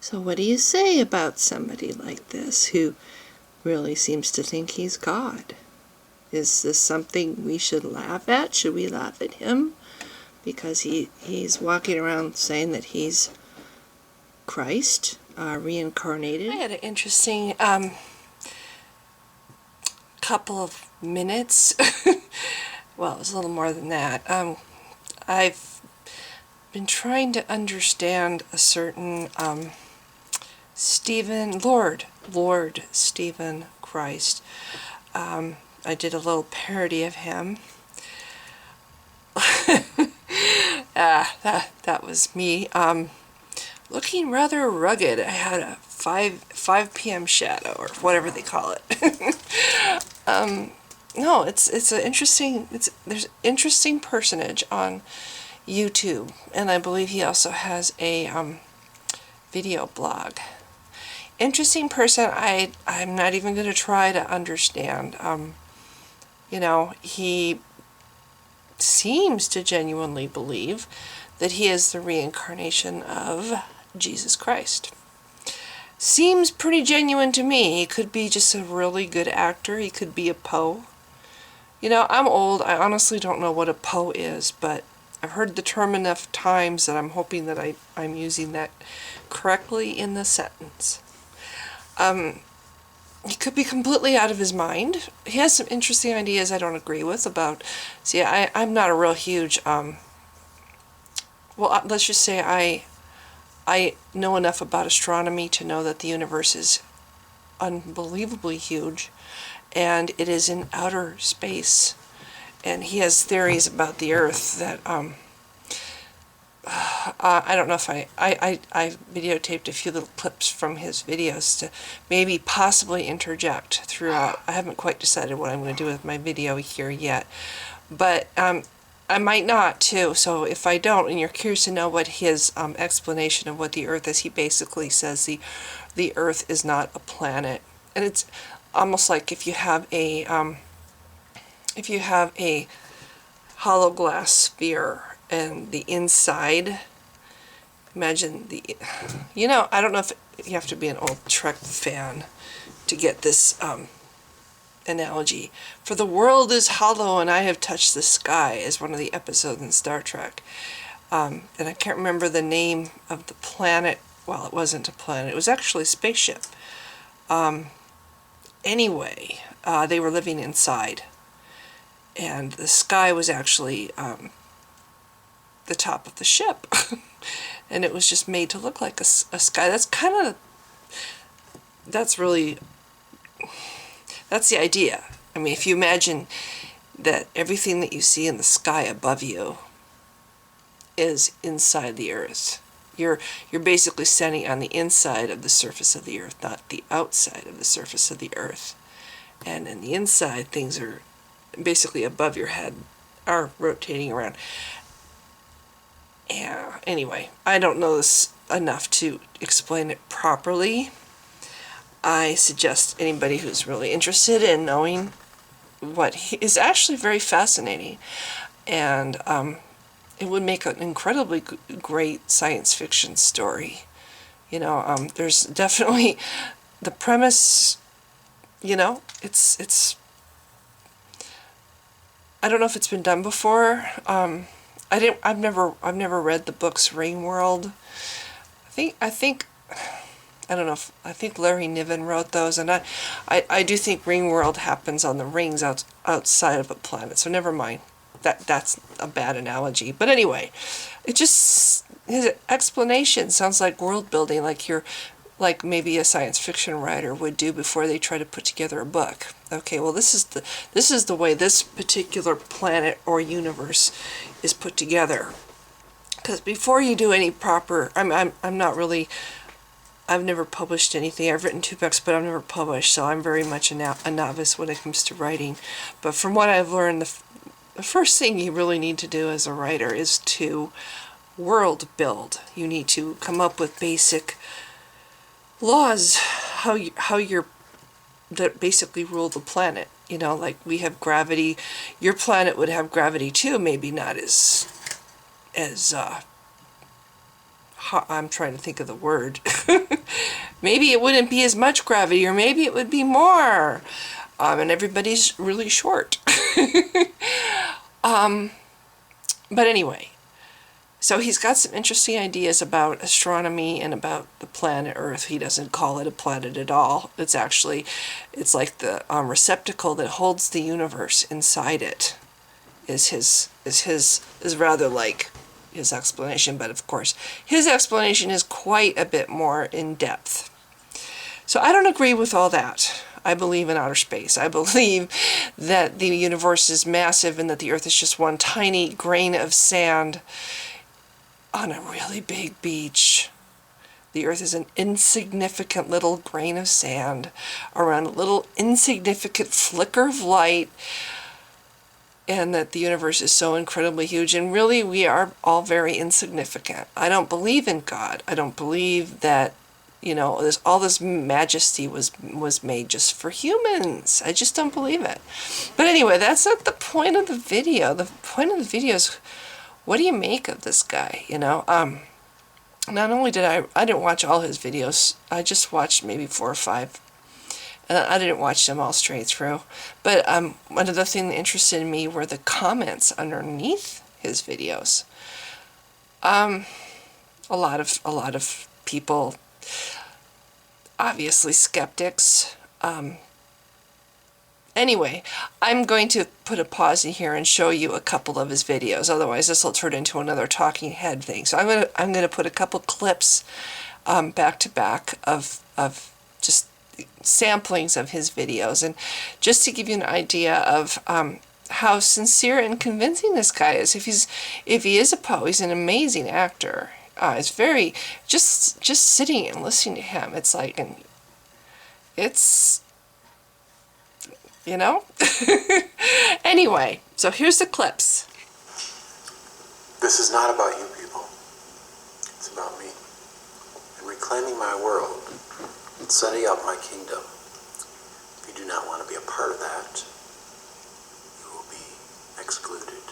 So what do you say about somebody like this who really seems to think he's God? Is this something we should laugh at? Should we laugh at him? Because he's walking around saying that he's Christ, reincarnated. I had an interesting couple of minutes. Well, it was a little more than that. I've been trying to understand a certain Lord Stephen Christ. I did a little parody of him. That was me. Looking rather rugged. I had a 5 p.m. shadow, or whatever they call it. No, it's an interesting. There's an interesting personage on YouTube, and I believe he also has a video blog. Interesting person. I'm not even going to try to understand. You know, he seems to genuinely believe that he is the reincarnation of Jesus Christ. Seems pretty genuine to me. He could be just a really good actor. He could be a Poe. You know, I'm old. I honestly don't know what a Poe is, but I've heard the term enough times that I'm hoping that I'm using that correctly in the sentence. He could be completely out of his mind. He has some interesting ideas I don't agree with about... See, I'm not a real huge... well, let's just say I know enough about astronomy to know that the universe is unbelievably huge, and it is in outer space. And he has theories about the Earth that... I don't know if I videotaped a few little clips from his videos to maybe possibly interject throughout. I haven't quite decided what I'm going to do with my video here yet, but I might not too. So if I don't, and you're curious to know what his explanation of what the Earth is, he basically says the Earth is not a planet, and it's almost like if you have a hollow glass sphere. And the inside, imagine you know, I don't know if you have to be an old Trek fan to get this analogy. For the world is hollow and I have touched the sky is one of the episodes in Star Trek. And I can't remember the name of the planet. Well, it wasn't a planet. It was actually a spaceship. Anyway, they were living inside. And the sky was actually... the top of the ship, and it was just made to look like a sky. That's the idea. I mean, if you imagine that everything that you see in the sky above you is inside the Earth, you're basically standing on the inside of the surface of the Earth, not the outside of the surface of the Earth. And in the inside, things are basically above your head, are rotating around. Yeah, anyway, I don't know this enough to explain it properly. I suggest anybody who's really interested in knowing what he is actually very fascinating, and it would make an incredibly great science fiction story. You know, there's definitely the premise. You know, it's. I don't know if it's been done before. I've never read the books Ringworld. I think I don't know if I think Larry Niven wrote those, and I do think Ringworld happens on the rings outside of a planet. So never mind. That's a bad analogy. But anyway, it just his explanation sounds like world building, like maybe a science fiction writer would do before they try to put together a book. Okay, well this is the way this particular planet or universe is put together. Because before you do any proper, I'm not really, I've never published anything. I've written 2 books, but I've never published, so I'm very much a novice when it comes to writing. But from what I've learned, the first thing you really need to do as a writer is to world build. You need to come up with basic laws, that basically rule the planet. You know, like we have gravity. Your planet would have gravity too, maybe not as I'm trying to think of the word. Maybe it wouldn't be as much gravity, or maybe it would be more. And everybody's really short. But anyway, so he's got some interesting ideas about astronomy and about the planet Earth. He doesn't call it a planet at all. It's like the receptacle that holds the universe inside it. Is rather like his explanation, but of course his explanation is quite a bit more in depth. So I don't agree with all that. I believe in outer space. I believe that the universe is massive and that the Earth is just one tiny grain of sand on a really big beach. The Earth is an insignificant little grain of sand around a little insignificant flicker of light, and that the universe is so incredibly huge, and really we are all very insignificant. I don't believe in God. I don't believe that, all this majesty was made just for humans. I just don't believe it. But anyway, that's not the point of the video. The point of the video is, what do you make of this guy? Not only did I didn't watch all his videos. I just watched maybe 4 or 5. I didn't watch them all straight through. But one of the things that interested me were the comments underneath his videos. A lot of people, obviously skeptics. Anyway, I'm going to put a pause in here and show you a couple of his videos. Otherwise, this will turn into another talking head thing. So I'm gonna put a couple clips back to back of just samplings of his videos, and just to give you an idea of how sincere and convincing this guy is. If he is a Poe, he's an amazing actor. It's very just sitting and listening to him. It's like, and it's Anyway, so here's the clips. This is not about you people. It's about me. And reclaiming my world. And setting up my kingdom. If you do not want to be a part of that, you will be excluded.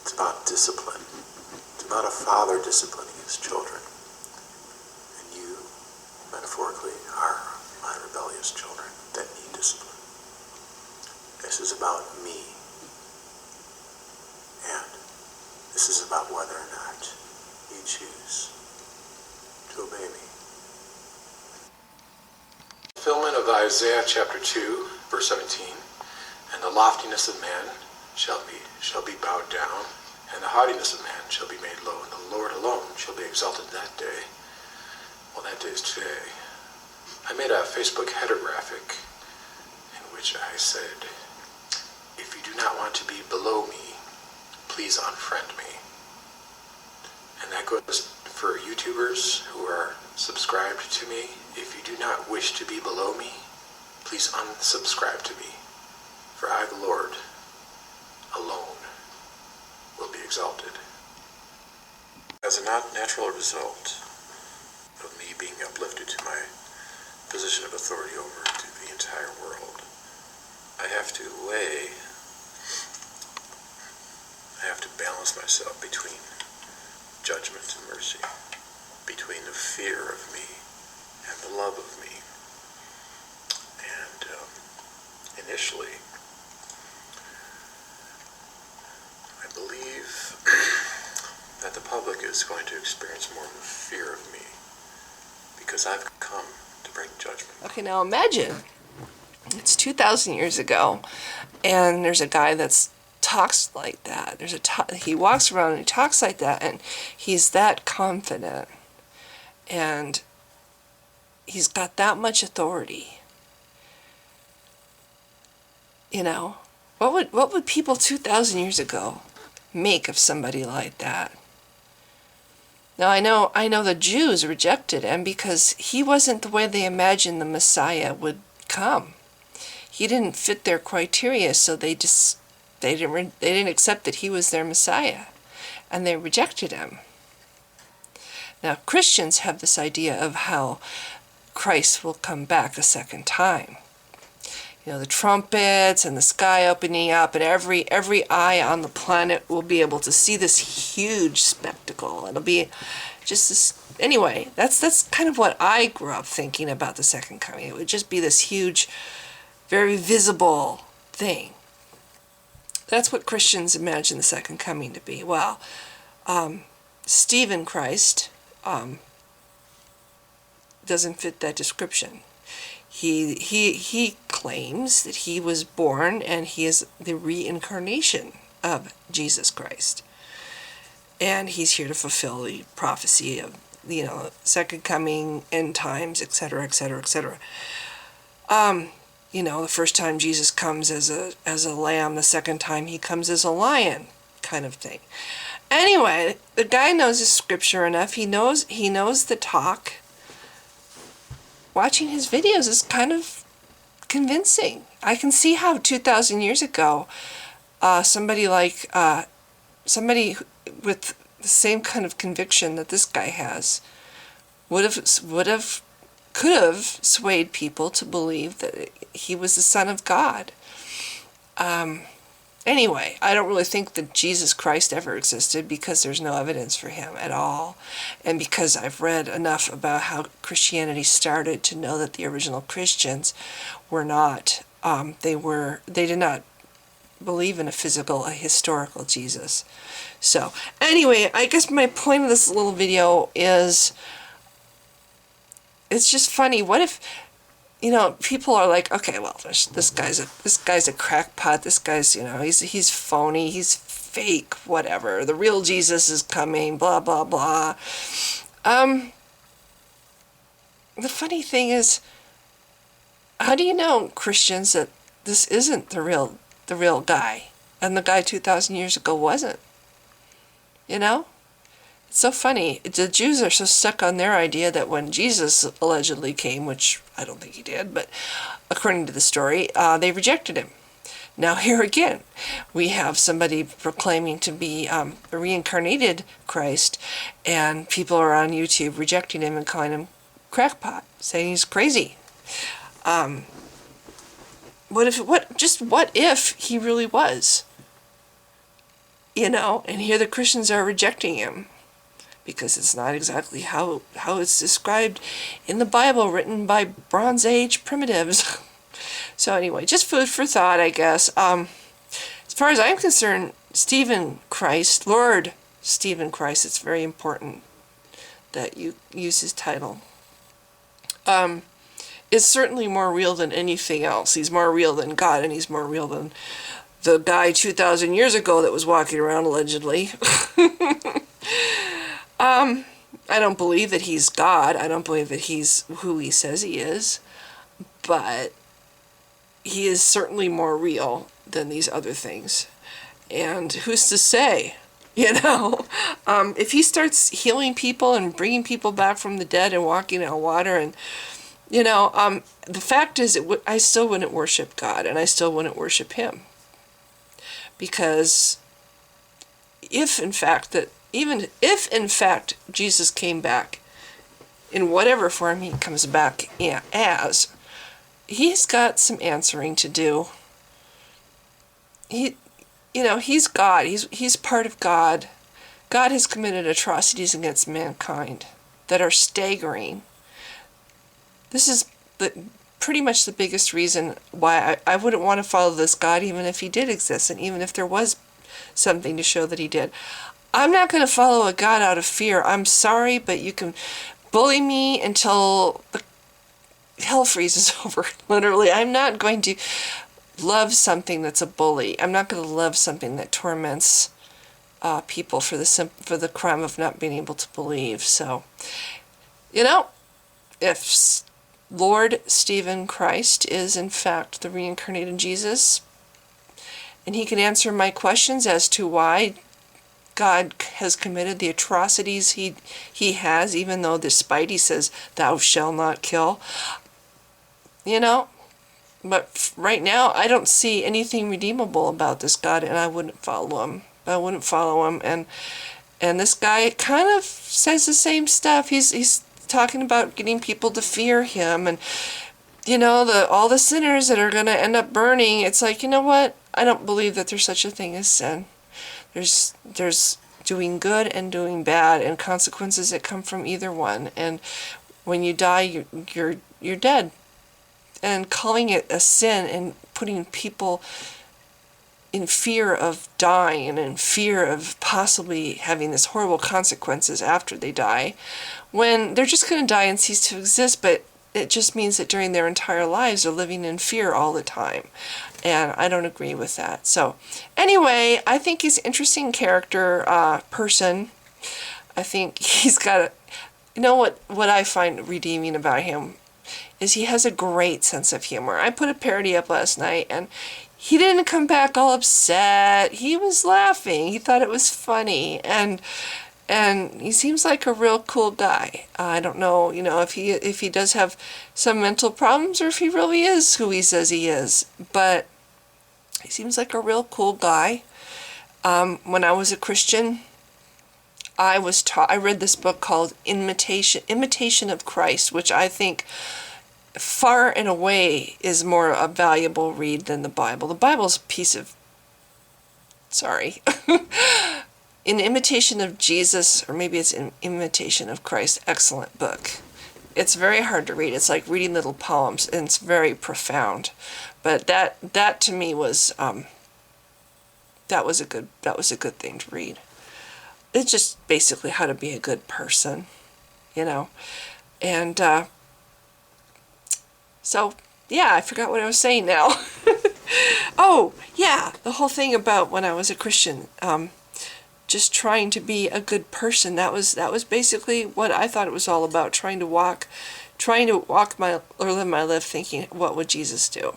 It's about discipline. It's about a father disciplining his children. And you, metaphorically, are my rebellious children that need discipline. This is about me. And this is about whether or not you choose to obey me. Fulfillment of Isaiah chapter 2, verse 17. And the loftiness of man shall be bowed down, and the haughtiness of man shall be made low, and the Lord alone shall be exalted that day. Well, that day is today. I made a Facebook header graphic in which I said, if you do not want to be below me, please unfriend me. And that goes for YouTubers who are subscribed to me. If you do not wish to be below me, please unsubscribe to me. For I, the Lord, alone will be exalted. As a natural result of me being uplifted to my position of authority over the entire world, I have to balance myself between judgment and mercy, between the fear of me and the love of me. And initially, I believe that the public is going to experience more of the fear of me, because I've come to bring judgment. Okay, now imagine it's 2,000 years ago, and there's a guy that talks like that. He walks around and he talks like that, and he's that confident, and he's got that much authority. What would people 2,000 years ago make of somebody like that? Now I know the Jews rejected him because he wasn't the way they imagined the Messiah would come. He didn't fit their criteria, so they didn't accept that he was their Messiah, and they rejected him. Now Christians have this idea of how Christ will come back a second time. the trumpets and the sky opening up, and every eye on the planet will be able to see this huge spectacle. It'll be just this. Anyway, that's kind of what I grew up thinking about the second coming. It would just be this huge, very visible thing. That's what Christians imagine the second coming to be. Well, Stephen Christ doesn't fit that description. He claims that he was born and he is the reincarnation of Jesus Christ. And he's here to fulfill the prophecy of, second coming, end times, etc., etc., etc. The first time Jesus comes as a lamb, the second time he comes as a lion, kind of thing. Anyway, the guy knows his scripture enough. He knows the talk. Watching his videos is kind of convincing. I can see how 2,000 years ago, somebody with the same kind of conviction that this guy has could have swayed people to believe that he was the Son of God. Anyway, I don't really think that Jesus Christ ever existed because there's no evidence for him at all. And because I've read enough about how Christianity started to know that the original Christians were not, they did not believe in a historical Jesus. So, anyway, I guess my point of this little video is, it's just funny. What if, people are like, okay, well, this guy's a crackpot. This guy's, he's phony. He's fake. Whatever. The real Jesus is coming. Blah blah blah. The funny thing is, how do you know, Christians, that this isn't the real guy, and the guy 2,000 years ago wasn't? It's so funny. The Jews are so stuck on their idea that when Jesus allegedly came, which I don't think he did, but according to the story, they rejected him. Now here again, we have somebody proclaiming to be a reincarnated Christ, and people are on YouTube rejecting him and calling him crackpot, saying he's crazy. What if he really was? And here the Christians are rejecting him, because it's not exactly how it's described in the Bible, written by Bronze Age primitives. So anyway, just food for thought, I guess. As far as I'm concerned, Lord Stephen Christ, it's very important that you use his title, is certainly more real than anything else. He's more real than God, and he's more real than the guy 2,000 years ago that was walking around allegedly. I don't believe that he's God. I don't believe that he's who he says he is. But he is certainly more real than these other things. And who's to say? If he starts healing people and bringing people back from the dead and walking on water, and the fact is, I still wouldn't worship God, and I still wouldn't worship him, because if in fact Jesus came back in whatever form he comes back as, he's got some answering to do. He's God. He's part of God. God has committed atrocities against mankind that are staggering. This is pretty much the biggest reason why I wouldn't want to follow this God, even if he did exist, and even if there was something to show that he did. I'm not going to follow a God out of fear. I'm sorry, but you can bully me until the hell freezes over. Literally, I'm not going to love something that's a bully. I'm not going to love something that torments people for the crime of not being able to believe. So, if Lord Stephen Christ is in fact the reincarnated Jesus, and he can answer my questions as to why God has committed the atrocities he has, even though despite he says, "Thou shalt not kill." But right now, I don't see anything redeemable about this God, and I wouldn't follow him. And this guy kind of says the same stuff. He's talking about getting people to fear him, and all the sinners that are going to end up burning, it's like, you know what? I don't believe that there's such a thing as sin. There's doing good and doing bad, and consequences that come from either one. And when you die, you're dead. And calling it a sin and putting people in fear of dying and in fear of possibly having this horrible consequences after they die, when they're just going to die and cease to exist, but it just means that during their entire lives they're living in fear all the time. And I don't agree with that. So anyway, I think he's an interesting character, person. I think he's got what I find redeeming about him is he has a great sense of humor. I put a parody up last night, and he didn't come back all upset. He was laughing. He thought it was funny, and he seems like a real cool guy. I don't know, if he does have some mental problems or if he really is who he says he is, but he seems like a real cool guy. When I was a Christian, I read this book called Imitation of Christ, which I think far and away is more a valuable read than the Bible. The Bible's a piece of, sorry. In Imitation of Jesus, or maybe it's In Imitation of Christ, excellent book. It's very hard to read. It's like reading little poems, and it's very profound. But that to me was that was a good thing to read. It's just basically how to be a good person, and so yeah, I forgot what I was saying now. Oh yeah, the whole thing about when I was a Christian, just trying to be a good person. That was basically what I thought it was all about. Trying to walk live my life thinking, what would Jesus do?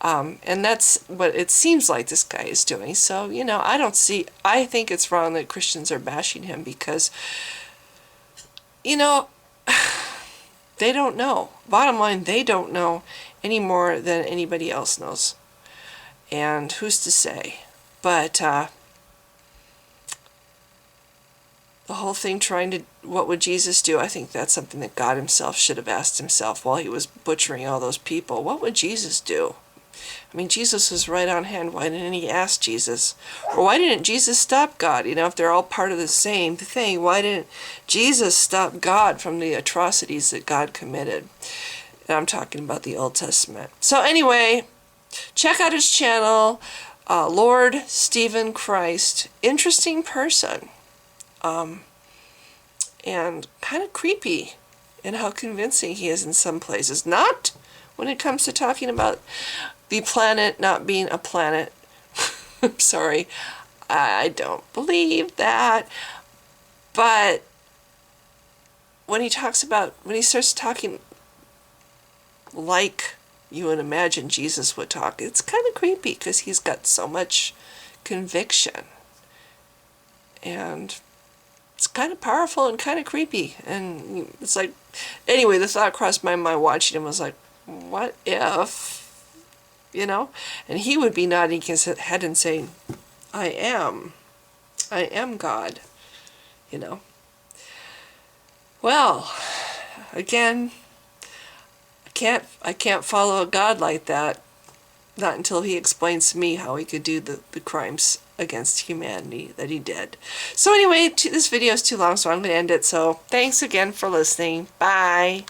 And that's what it seems like this guy is doing. So, I think it's wrong that Christians are bashing him because, they don't know. Bottom line, they don't know any more than anybody else knows. And who's to say? But, the whole thing what would Jesus do? I think that's something that God himself should have asked himself while he was butchering all those people. What would Jesus do? I mean, Jesus was right on hand. Why didn't he ask Jesus? Or why didn't Jesus stop God? If they're all part of the same thing, why didn't Jesus stop God from the atrocities that God committed? And I'm talking about the Old Testament. So anyway, check out his channel, Lord Stephen Christ. Interesting person. And kind of creepy in how convincing he is in some places. Not when it comes to talking about the planet not being a planet. I'm sorry, I don't believe that. But when he starts talking like you would imagine Jesus would talk, it's kind of creepy because he's got so much conviction. And it's kind of powerful and kind of creepy. And it's like, anyway, the thought crossed my mind watching him was like, what if, And he would be nodding his head and saying, I am God, Well, again, I can't follow a God like that. Not until he explains to me how he could do the crimes against humanity that he did. So anyway, this video is too long, so I'm going to end it. So thanks again for listening. Bye.